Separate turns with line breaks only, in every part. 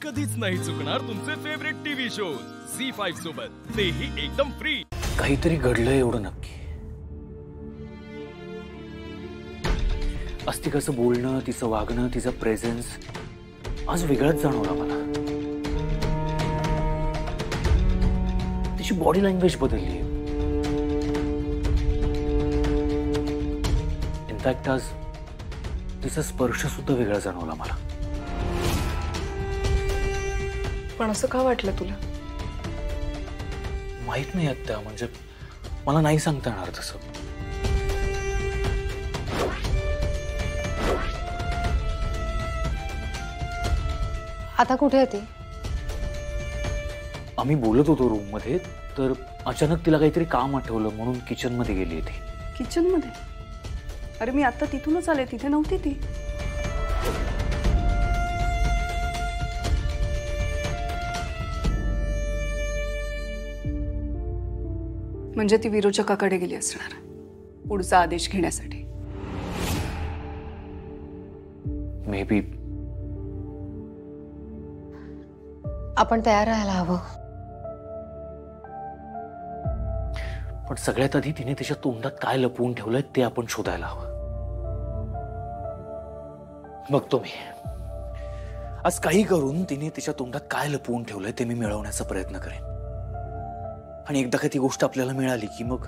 कधीच नाही चुकणार तुमचे फेवरेट टीव्ही शोज झी5 सोबत, तेही एकदम फ्री।
काहीतरी घडलंय एवढं नक्की। अस्तिकाचं बोलणं, तिचं वागणं, तिचा प्रेझेन्स आज वेगळाच जाणवला मला। तिची बॉडी लँग्वेज बदलली। इनफॅक्ट आज तिचा स्पर्श सुद्धा वेगळा जाणवला मला।
पण असं का वाटलं तुला?
माहित नाही आत्या, म्हणजे मला नाही सांगता येणार तसं।
आता कुठे आहे ती?
आम्ही बोलत होतो रूम मध्ये, तर अचानक तिला काहीतरी काम आठवलं म्हणून किचन मध्ये गेली ती।
किचन मध्ये? अरे मी आता तिथूनच आले, तिथे नव्हती ती। म्हणजे ती विरोचकाकडे गेली असणार पुढचा आदेश घेण्यासाठी।
May be.
आपण तयार राहायला हवं।
पण सगळ्यात आधी तिने तिच्या तोंडात काय लपवून ठेवलंय ते आपण शोधायला हवं। बघतो मी आज काही करून तिने तिच्या तोंडात काय लपवून ठेवलंय ते मी मिळवण्याचा प्रयत्न करेन। आणि एकदा का ती गोष्ट आपल्याला मिळाली की मग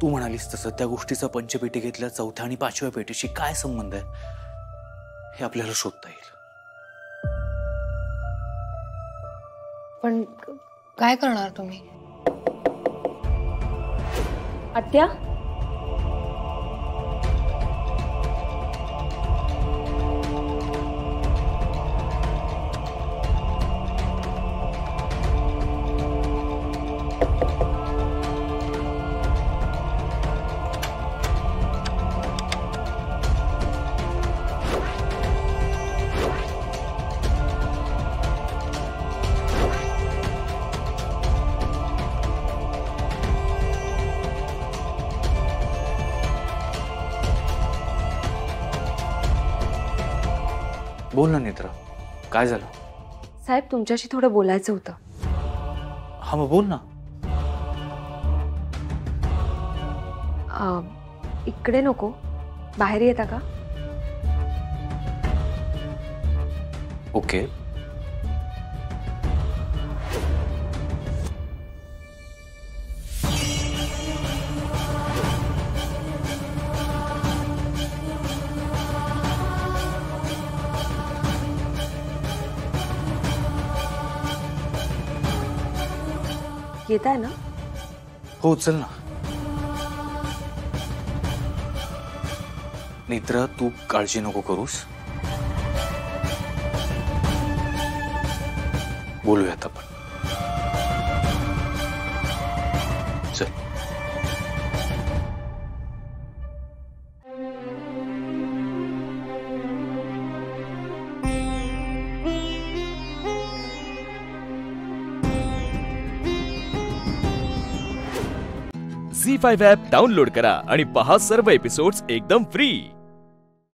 तू म्हणालीस तसं त्या गोष्टीचा पंचपेटिकेतल्या चौथ्या आणि पाचव्या पेटीशी काय संबंध आहे हे आपल्याला शोधता येईल।
पण काय करणार तुम्ही?
आत्या,
बोल ना नेत्रा, काय झालं?
साहेब तुमच्याशी थोडं बोलायचं होतं।
हा मग बोल ना।
इकडे नको, बाहेर येता का?
ओके।
येत आहे ना?
हो चल ना। नेत्रा तू काळजी नको करूस, बोलूयात आपण। चल।
झी5 ॲप डाउनलोड करा आणि पहा सर्व एपिसोड्स एकदम फ्री।